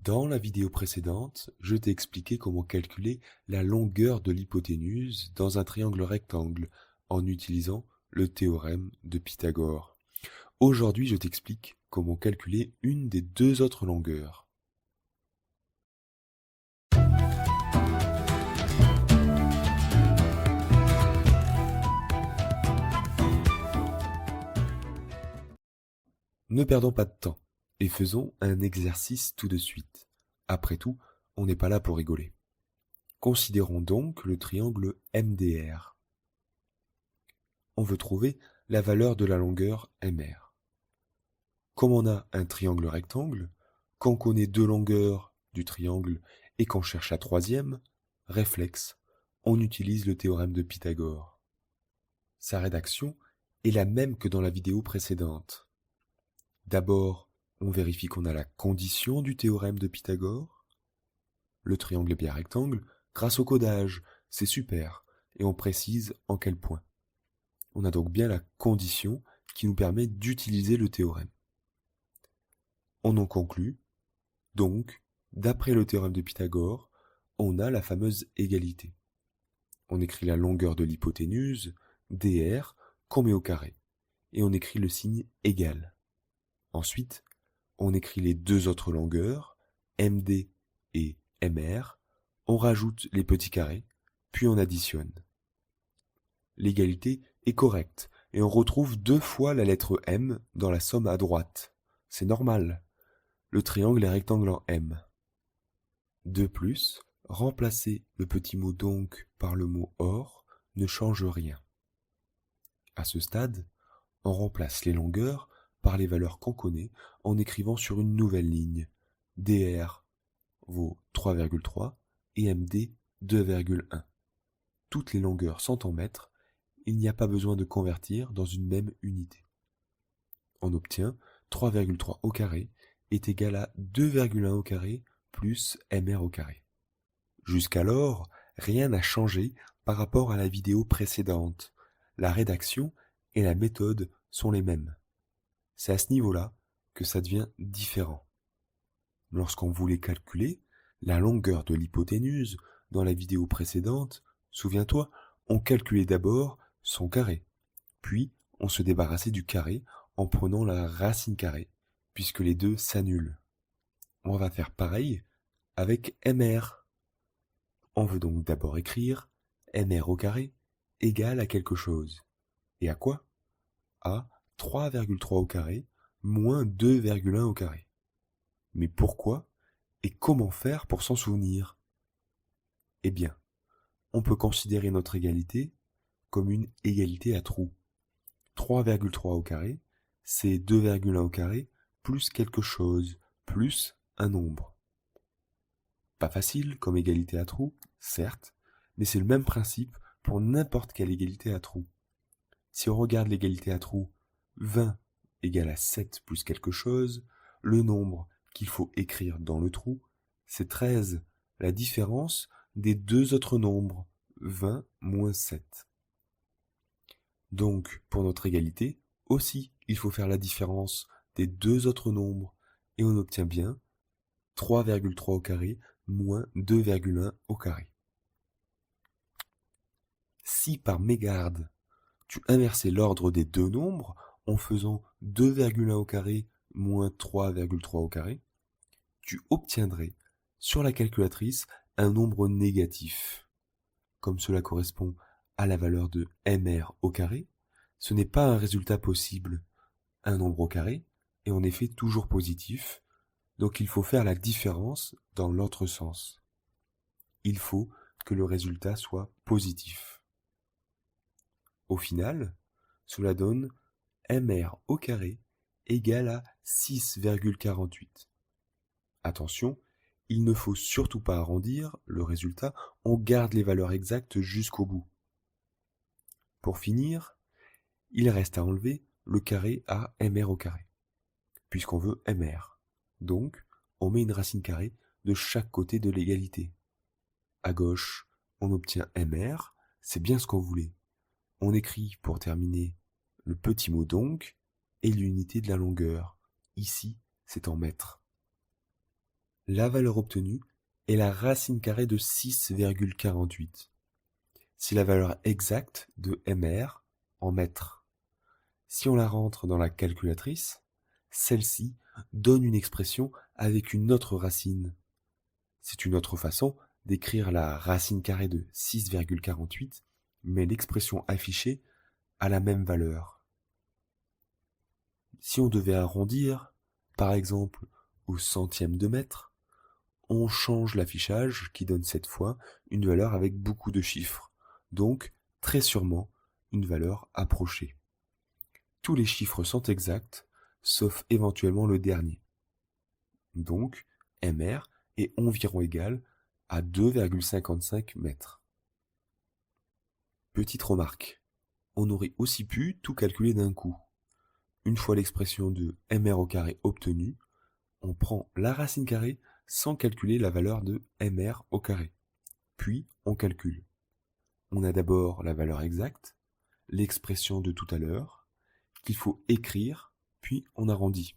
Dans la vidéo précédente, je t'ai expliqué comment calculer la longueur de l'hypoténuse dans un triangle rectangle en utilisant le théorème de Pythagore. Aujourd'hui, je t'explique comment calculer une des deux autres longueurs. Ne perdons pas de temps et faisons un exercice tout de suite. Après tout, on n'est pas là pour rigoler. Considérons donc le triangle MDR. On veut trouver la valeur de la longueur MR. Comme on a un triangle rectangle, qu'on connaît deux longueurs du triangle et qu'on cherche la troisième, réflexe, on utilise le théorème de Pythagore. Sa rédaction est la même que dans la vidéo précédente. D'abord, on vérifie qu'on a la condition du théorème de Pythagore. Le triangle est bien rectangle grâce au codage, c'est super, et on précise en quel point. On a donc bien la condition qui nous permet d'utiliser le théorème. On en conclut, donc, d'après le théorème de Pythagore, on a la fameuse égalité. On écrit la longueur de l'hypoténuse, dr, qu'on met au carré, et on écrit le signe égal. Ensuite, on écrit les deux autres longueurs, MD et MR, on rajoute les petits carrés, puis on additionne. L'égalité est correcte, et on retrouve deux fois la lettre M dans la somme à droite. C'est normal. Le triangle est rectangle en M. De plus, remplacer le petit mot donc par le mot or ne change rien. À ce stade, on remplace les longueurs par les valeurs qu'on connaît en écrivant sur une nouvelle ligne. dr vaut 3,3 et md 2,1. Toutes les longueurs sont en mètres, il n'y a pas besoin de convertir dans une même unité. On obtient 3,3 au carré est égal à 2,1 au carré plus mr au carré. Jusqu'alors, rien n'a changé par rapport à la vidéo précédente. La rédaction et la méthode sont les mêmes. C'est à ce niveau-là que ça devient différent. Lorsqu'on voulait calculer la longueur de l'hypoténuse dans la vidéo précédente, souviens-toi, on calculait d'abord son carré, puis on se débarrassait du carré en prenant la racine carrée, puisque les deux s'annulent. On va faire pareil avec MR. On veut donc d'abord écrire MR au carré égale à quelque chose. Et à quoi? À 3,3 au carré moins 2,1 au carré. Mais pourquoi et comment faire pour s'en souvenir? Eh bien, on peut considérer notre égalité comme une égalité à trous. 3,3 au carré, c'est 2,1 au carré plus quelque chose, plus un nombre. Pas facile comme égalité à trous, certes, mais c'est le même principe pour n'importe quelle égalité à trous. Si on regarde l'égalité à trous, 20 égale à 7 plus quelque chose, le nombre qu'il faut écrire dans le trou, c'est 13, la différence des deux autres nombres, 20 moins 7. Donc, pour notre égalité, aussi, il faut faire la différence des deux autres nombres, et on obtient bien 3,3 au carré moins 2,1 au carré. Si par mégarde, tu inversais l'ordre des deux nombres en faisant 2,1 au carré moins 3,3 au carré, tu obtiendrais sur la calculatrice un nombre négatif. Comme cela correspond à la valeur de MR au carré, ce n'est pas un résultat possible. Un nombre au carré est en effet toujours positif, donc il faut faire la différence dans l'autre sens. Il faut que le résultat soit positif. Au final, cela donne MR au carré égale à 6,48. Attention, il ne faut surtout pas arrondir le résultat, on garde les valeurs exactes jusqu'au bout. Pour finir, il reste à enlever le carré à MR au carré, puisqu'on veut MR. Donc, on met une racine carrée de chaque côté de l'égalité. À gauche, on obtient MR, c'est bien ce qu'on voulait. On écrit, pour terminer, le petit mot donc, et l'unité de la longueur. Ici, c'est en mètres. la valeur obtenue est la racine carrée de 6,48. C'est la valeur exacte de MR en mètres. Si on la rentre dans la calculatrice, celle-ci donne une expression avec une autre racine. C'est une autre façon d'écrire la racine carrée de 6,48, mais l'expression affichée a la même valeur. Si on devait arrondir, par exemple au centième de mètre, on change l'affichage qui donne cette fois une valeur avec beaucoup de chiffres, donc très sûrement une valeur approchée. Tous les chiffres sont exacts, sauf éventuellement le dernier. Donc, MR est environ égal à 2,55 mètres. Petite remarque, on aurait aussi pu tout calculer d'un coup. Une fois l'expression de MR au carré obtenue, on prend la racine carrée sans calculer la valeur de MR au carré. Puis on calcule. On a d'abord la valeur exacte, l'expression de tout à l'heure, qu'il faut écrire, puis on arrondit.